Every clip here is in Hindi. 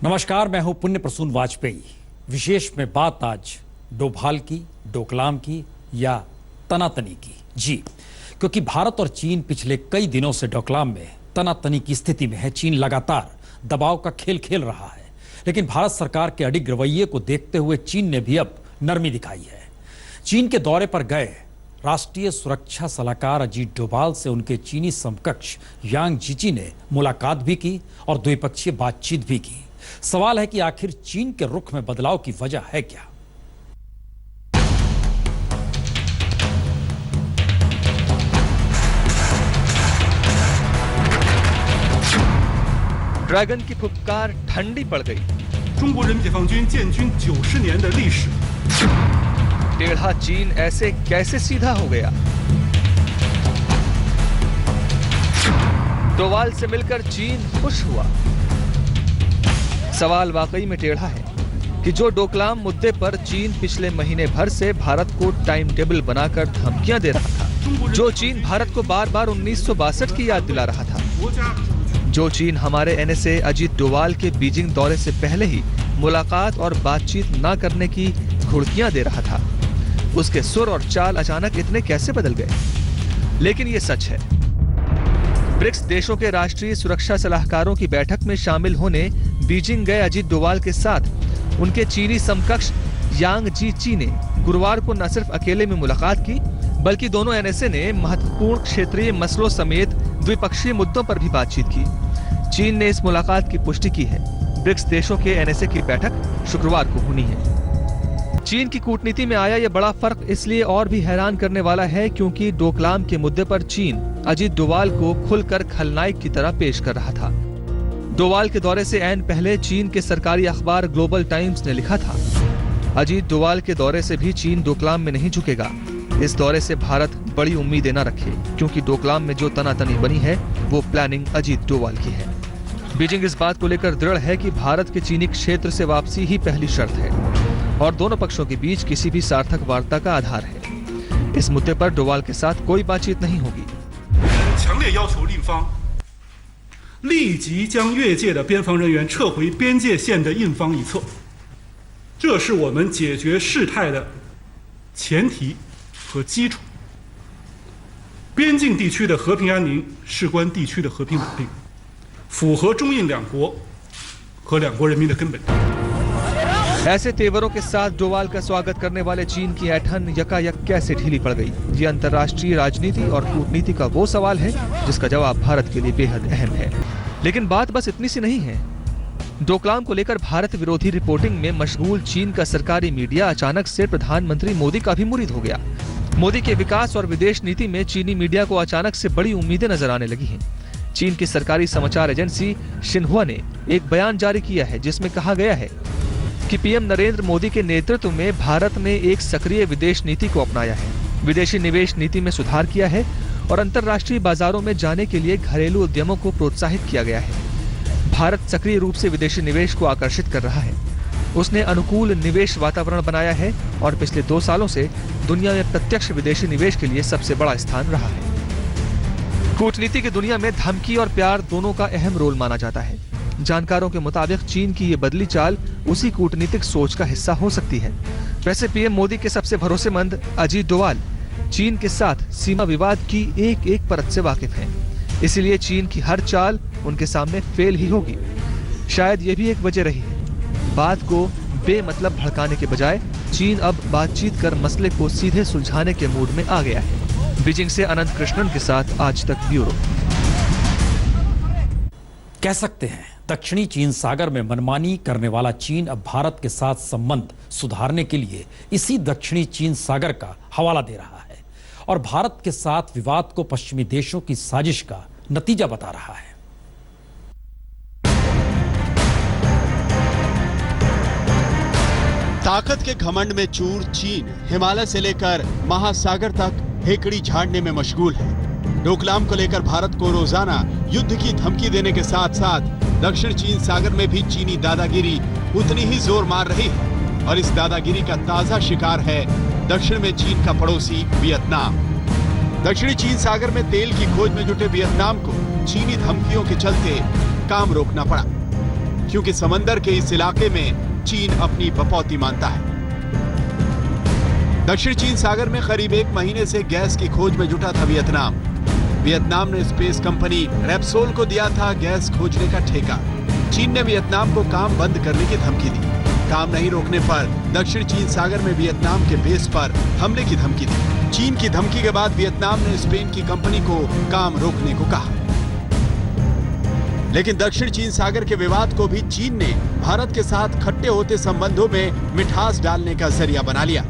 नमस्कार, मैं हूं पुण्य प्रसून वाजपेयी। विशेष में बात आज डोभाल की, डोकलाम की या तनातनी की। जी, क्योंकि भारत और चीन पिछले कई दिनों से डोकलाम में तनातनी की स्थिति में है। चीन लगातार दबाव का खेल खेल रहा है, लेकिन भारत सरकार के अडिग रवैये को देखते हुए चीन ने भी अब नरमी दिखाई है। चीन के दौरे पर गए राष्ट्रीय सुरक्षा सलाहकार अजीत डोभाल से उनके चीनी समकक्ष यांग जीची ने मुलाकात भी की और द्विपक्षीय बातचीत भी की। सवाल है कि आखिर चीन के रुख में बदलाव की वजह है क्या? ड्रैगन की फुफकार ठंडी पड़ गई। 中国人民解放军建军90年的历史。 टेढ़ा चीन ऐसे कैसे सीधा हो गया? डोभाल से मिलकर चीन खुश हुआ। सवाल वाकई में टेढ़ा है कि जो डोकलाम मुद्दे पर चीन पिछले महीने भर से भारत को टाइम टेबल बनाकर धमकियां दे रहा था, जो चीन भारत को बार बार 1962 की याद दिला रहा था, जो चीन हमारे एनएसए अजीत डोभाल के बीजिंग दौरे से पहले ही मुलाकात और बातचीत न करने की घुड़कियां दे रहा था, उसके सुर और चाल अचानक इतने कैसे बदल गए? लेकिन ये सच है। ब्रिक्स देशों के राष्ट्रीय सुरक्षा सलाहकारों की बैठक में शामिल होने बीजिंग गए अजीत डोभाल के साथ उनके चीनी समकक्ष यांग जीची ने गुरुवार को न सिर्फ अकेले में मुलाकात की, बल्कि दोनों एनएसए ने महत्वपूर्ण क्षेत्रीय मसलों समेत द्विपक्षीय मुद्दों पर भी बातचीत की। चीन ने इस मुलाकात की पुष्टि की है। ब्रिक्स देशों के एनएसए की बैठक शुक्रवार को होनी है। चीन की कूटनीति में आया यह बड़ा फर्क इसलिए और भी हैरान करने वाला है क्योंकि डोकलाम के मुद्दे पर चीन अजीत डोभाल को खुलकर खलनायक की तरह पेश कर रहा था। डोभाल के दौरे से ऐन पहले चीन के सरकारी अखबार ग्लोबल टाइम्स ने लिखा था, अजीत डोभाल के दौरे से भी चीन डोकलाम में नहीं झुकेगा। इस दौरे से भारत बड़ी उम्मीदें न रखे क्योंकि डोकलाम में जो तनातनी बनी है वो प्लानिंग अजीत डोभाल की है। बीजिंग इस बात को लेकर दृढ़ है कि भारत के चीनी क्षेत्र से वापसी ही पहली शर्त है और दोनों पक्षों के बीच किसी भी सार्थक वार्ता का आधार है। इस मुद्दे पर डोभाल के साथ कोई बातचीत नहीं होगी। 强烈要求另方立即将越界的边防人员撤回边界线的印方一侧，这是我们解决事态的前提和基础。边境地区的和平安宁事关地区的和平稳定，符合中印两国和两国人民的根本利益。 ऐसे तेवरों के साथ डोभाल का स्वागत करने वाले चीन की ऐठन यकायक कैसे ढीली पड़ गई? ये अंतर्राष्ट्रीय राजनीति और कूटनीति का वो सवाल है जिसका जवाब भारत के लिए बेहद अहम है। लेकिन बात बस इतनी सी नहीं है। डोकलाम को लेकर भारत विरोधी रिपोर्टिंग में मशगूल चीन का सरकारी मीडिया अचानक से प्रधानमंत्री मोदी का भी मुरीद हो गया। मोदी के विकास और विदेश नीति में चीनी मीडिया को अचानक से बड़ी उम्मीदें नजर आने लगी हैं। चीन की सरकारी समाचार एजेंसी शिन्हुआ ने एक बयान जारी किया है जिसमें कहा गया है कि पीएम नरेंद्र मोदी के नेतृत्व में भारत ने एक सक्रिय विदेश नीति को अपनाया है, विदेशी निवेश नीति में सुधार किया है और अंतर्राष्ट्रीय बाजारों में जाने के लिए घरेलू उद्यमों को प्रोत्साहित किया गया है। भारत सक्रिय रूप से विदेशी निवेश को आकर्षित कर रहा है। उसने अनुकूल निवेश वातावरण बनाया है और पिछले 2 सालों से दुनिया में प्रत्यक्ष विदेशी निवेश के लिए सबसे बड़ा स्थान रहा है। कूटनीति की दुनिया में धमकी और प्यार दोनों का अहम रोल माना जाता है। जानकारों के मुताबिक चीन की ये बदली चाल उसी कूटनीतिक सोच का हिस्सा हो सकती है। वैसे पीएम मोदी के सबसे भरोसेमंद अजीत डोभाल चीन के साथ सीमा विवाद की एक परत से वाकिफ हैं। इसीलिए चीन की हर चाल उनके सामने फेल ही होगी। शायद ये भी एक वजह रही है। बात को बेमतलब भड़काने के बजाय चीन अब बातचीत कर मसले को सीधे सुलझाने के मूड में आ गया है। बीजिंग से अनंत कृष्णन के साथ आज तक ब्यूरो। कह सकते हैं दक्षिणी चीन सागर में मनमानी करने वाला चीन अब भारत के साथ संबंध सुधारने के लिए इसी दक्षिणी चीन सागर का हवाला दे रहा है और भारत के साथ विवाद को पश्चिमी देशों की साजिश का नतीजा बता रहा है। ताकत के घमंड में चूर चीन हिमालय से लेकर महासागर तक हेकड़ी झाड़ने में मशगूल है। डोकलाम को लेकर भारत को रोजाना युद्ध की धमकी देने के साथ साथ दक्षिण चीन सागर में भी चीनी दादागिरी उतनी ही जोर मार रही है और इस दादागिरी का ताजा शिकार है दक्षिण में चीन का पड़ोसी वियतनाम। दक्षिणी चीन सागर में तेल की खोज में जुटे वियतनाम को चीनी धमकियों के चलते काम रोकना पड़ा। क्योंकि समंदर के इस इलाके में चीन अपनी बपौती मानता है। दक्षिण चीन सागर में करीब 1 महीने से गैस की खोज में जुटा था वियतनाम। वियतनाम ने स्पेस कंपनी रेप्सोल को दिया था गैस खोजने का ठेका। चीन ने वियतनाम को काम बंद करने की धमकी दी। काम नहीं रोकने पर दक्षिण चीन सागर में वियतनाम के बेस पर हमले की धमकी दी। चीन की धमकी के बाद वियतनाम ने स्पेन की कंपनी को काम रोकने को कहा। लेकिन दक्षिण चीन सागर के विवाद को भी चीन ने भारत के साथ खट्टे होते संबंधों में मिठास डालने का जरिया बना लिया।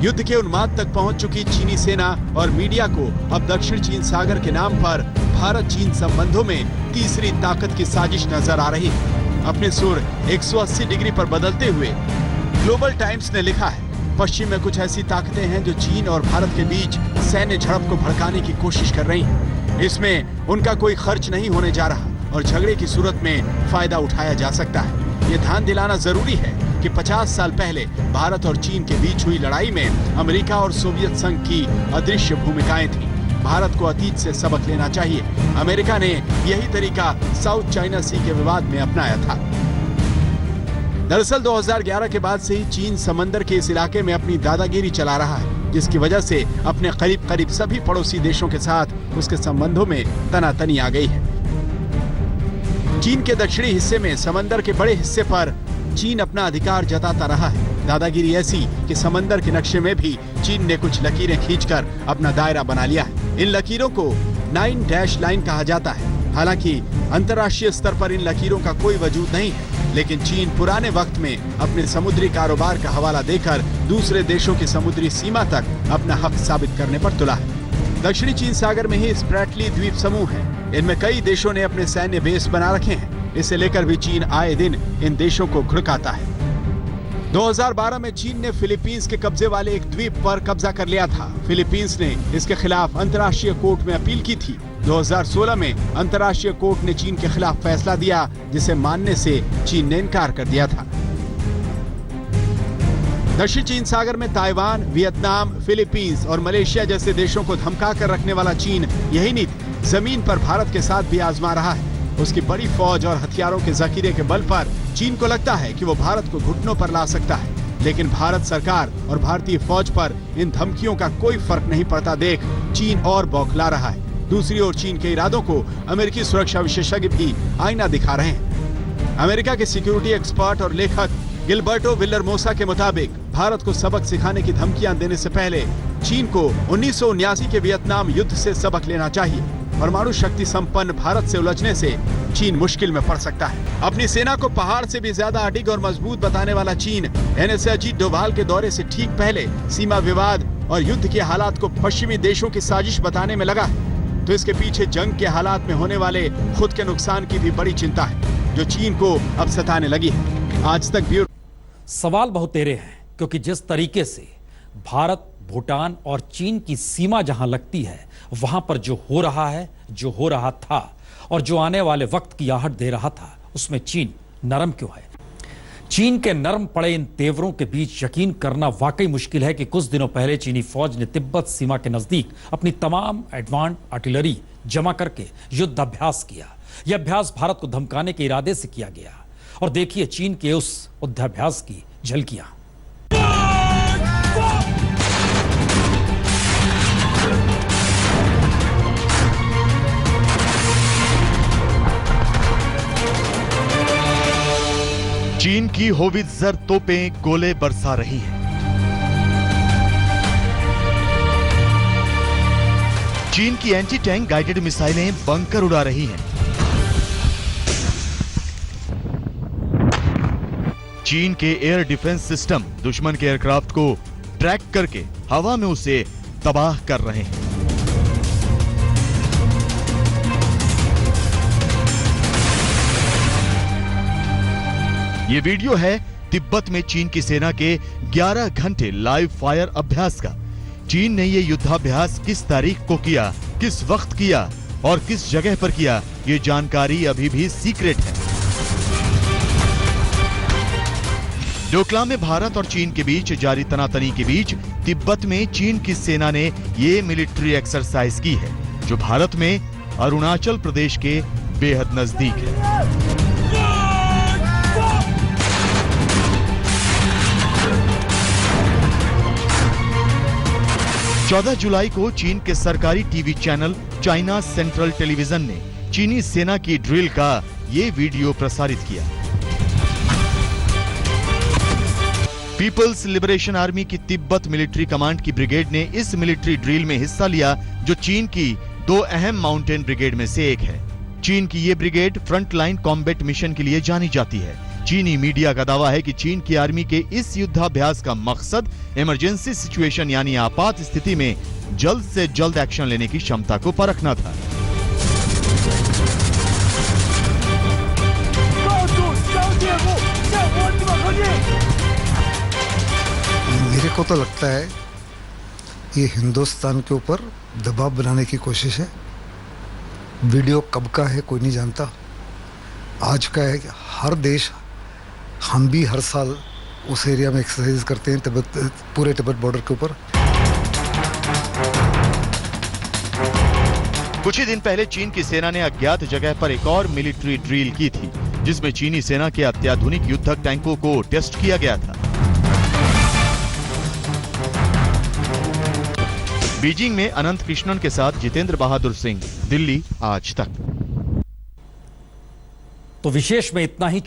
युद्ध के उन्माद तक पहुंच चुकी चीनी सेना और मीडिया को अब दक्षिण चीन सागर के नाम पर भारत चीन संबंधों में तीसरी ताकत की साजिश नजर आ रही है। अपने सुर 180 डिग्री पर बदलते हुए ग्लोबल टाइम्स ने लिखा है, पश्चिम में कुछ ऐसी ताकतें हैं जो चीन और भारत के बीच सैन्य झड़प को भड़काने की कोशिश कर रही हैं। इसमें उनका कोई खर्च नहीं होने जा रहा और झगड़े की सूरत में फायदा उठाया जा सकता है। ये ध्यान दिलाना जरूरी है कि 50 साल पहले भारत और चीन के बीच हुई लड़ाई में अमेरिका और सोवियत संघ की अदृश्य भूमिकाएं थीं। भारत को अतीत से सबक लेना चाहिए। अमेरिका ने यही तरीका साउथ चाइना सी के विवाद में अपनाया था। दरअसल 2011 के बाद से ही चीन समंदर के इस इलाके में अपनी दादागिरी चला रहा है, जिसकी वजह से अपने करीब सभी पड़ोसी देशों के साथ उसके संबंधों में तनातनी आ गई है। चीन के दक्षिणी हिस्से में समंदर के बड़े हिस्से पर चीन अपना अधिकार जताता रहा है। दादागिरी ऐसी कि समंदर के नक्शे में भी चीन ने कुछ लकीरें खींचकर अपना दायरा बना लिया है। इन लकीरों को 9 डैश लाइन कहा जाता है। हालांकि अंतर्राष्ट्रीय स्तर पर इन लकीरों का कोई वजूद नहीं है, लेकिन चीन पुराने वक्त में अपने समुद्री कारोबार का हवाला देकर दूसरे देशों की समुद्री सीमा तक अपना हक साबित करने पर तुला है। दक्षिणी चीन सागर में ही स्प्रैटली द्वीप समूह है। इनमें कई देशों ने अपने सैन्य बेस बना रखे हैं। इसे लेकर भी चीन आए दिन इन देशों को घुड़काता है। 2012 में चीन ने फिलीपींस के कब्जे वाले एक द्वीप पर कब्जा कर लिया था। फिलीपींस ने इसके खिलाफ अंतर्राष्ट्रीय कोर्ट में अपील की थी। 2016 में अंतर्राष्ट्रीय कोर्ट ने चीन के खिलाफ फैसला दिया, जिसे मानने से चीन ने इनकार कर दिया था। दक्षिण चीन सागर में ताइवान, वियतनाम, फिलीपींस और मलेशिया जैसे देशों को धमका कर रखने वाला चीन यही नीति जमीन पर भारत के साथ भी आजमा रहा है। उसकी बड़ी फौज और हथियारों के जखीरे के बल पर चीन को लगता है कि वो भारत को घुटनों पर ला सकता है, लेकिन भारत सरकार और भारतीय फौज पर इन धमकियों का कोई फर्क नहीं पड़ता देख चीन और बौखला रहा है। दूसरी ओर चीन के इरादों को अमेरिकी सुरक्षा विशेषज्ञ भी आईना दिखा रहे हैं। अमेरिका के सिक्योरिटी एक्सपर्ट और लेखक गिलबर्टो विल्लरमोसा के मुताबिक भारत को सबक सिखाने की धमकियां देने से पहले चीन को 1979 के वियतनाम युद्ध से सबक लेना चाहिए। परमाणु शक्ति संपन्न भारत से उलझने से चीन मुश्किल में पड़ सकता है। अपनी सेना को पहाड़ से भी ज्यादा अडिग और मजबूत बताने वाला चीन NSA अजीत डोभाल के दौरे से ठीक पहले सीमा विवाद और युद्ध के हालात को पश्चिमी देशों की साजिश बताने में लगा है। तो इसके पीछे जंग के हालात में होने वाले खुद के नुकसान की भी बड़ी चिंता है, जो चीन को अब सताने लगी है। आज तक ब्यूरो सवाल बहुत तेरे हैं, क्योंकि जिस तरीके से भारत, भूटान और चीन की सीमा जहां लगती है, वहां पर जो हो रहा है, जो हो रहा था और जो आने वाले वक्त की आहट दे रहा था, उसमें चीन नरम क्यों है? चीन के नरम पड़े इन तेवरों के बीच यकीन करना वाकई मुश्किल है कि कुछ दिनों पहले चीनी फौज ने तिब्बत सीमा के नजदीक अपनी तमाम एडवांस आर्टिलरी जमा करके युद्ध अभ्यास किया। यह अभ्यास भारत को धमकाने के इरादे से किया गया, और देखिए चीन के उस युद्धाभ्यास की झलकियां। चीन की होवित्जर तोपें गोले बरसा रही हैं। चीन की एंटी टैंक गाइडेड मिसाइलें बंकर उड़ा रही हैं। चीन के एयर डिफेंस सिस्टम दुश्मन के एयरक्राफ्ट को ट्रैक करके हवा में उसे तबाह कर रहे हैं। ये वीडियो है तिब्बत में चीन की सेना के 11 घंटे लाइव फायर अभ्यास का। चीन ने ये युद्धाभ्यास किस तारीख को किया, किस वक्त किया और किस जगह पर किया, ये जानकारी अभी भी सीक्रेट है। डोकलाम में भारत और चीन के बीच जारी तनातनी के बीच तिब्बत में चीन की सेना ने ये मिलिट्री एक्सरसाइज की है, जो भारत में अरुणाचल प्रदेश के बेहद नजदीक है। 14 जुलाई को चीन के सरकारी TV channel China central television ने चीनी सेना की ड्रिल का ये वीडियो प्रसारित किया। पीपल्स लिबरेशन आर्मी की तिब्बत मिलिट्री कमांड की ब्रिगेड ने इस मिलिट्री ड्रिल में हिस्सा लिया, जो चीन की 2 अहम माउंटेन ब्रिगेड में से एक है। चीन की ये brigade front line combat mission के लिए जानी जाती है। चीनी मीडिया का दावा है कि चीन की आर्मी के इस युद्धाभ्यास का मकसद इमरजेंसी सिचुएशन यानी आपात स्थिति में जल्द से जल्द एक्शन लेने की क्षमता को परखना था। मेरे को तो लगता है ये हिंदुस्तान के ऊपर दबाव बनाने की कोशिश है। वीडियो कब का है कोई नहीं जानता, आज का है। हर देश, हम भी हर साल उस एरिया में एक्सरसाइज करते हैं, पूरे तिब्बत बॉर्डर के ऊपर। कुछ ही दिन पहले चीन की सेना ने अज्ञात जगह पर एक और मिलिट्री ड्रिल की थी, जिसमें चीनी सेना के अत्याधुनिक युद्धक टैंकों को टेस्ट किया गया था। बीजिंग में अनंत कृष्णन के साथ जितेंद्र बहादुर सिंह, दिल्ली आज तक। तो विशेष में इतना ही।